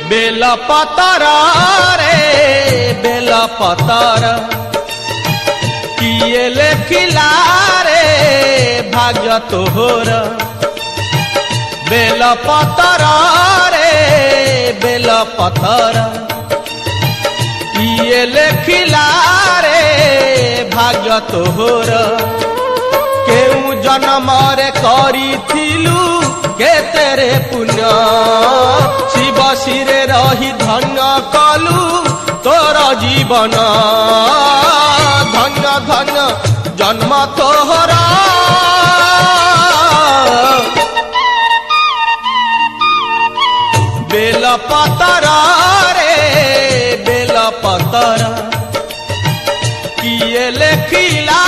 bell पतर रे bell पतर किए लेखिला रे भाग्य तोहर बेल पतर रे बेल पतर किए लेखिला रे भाग्य तोहर केउ जन्म रे करिथिलु केतेरे पुण्य शिव शिरे रही धन्य कलु तोर जीवन धन्य धन्य जन्म तोहरा बेल पतर रे बेल पतर किए लेखिला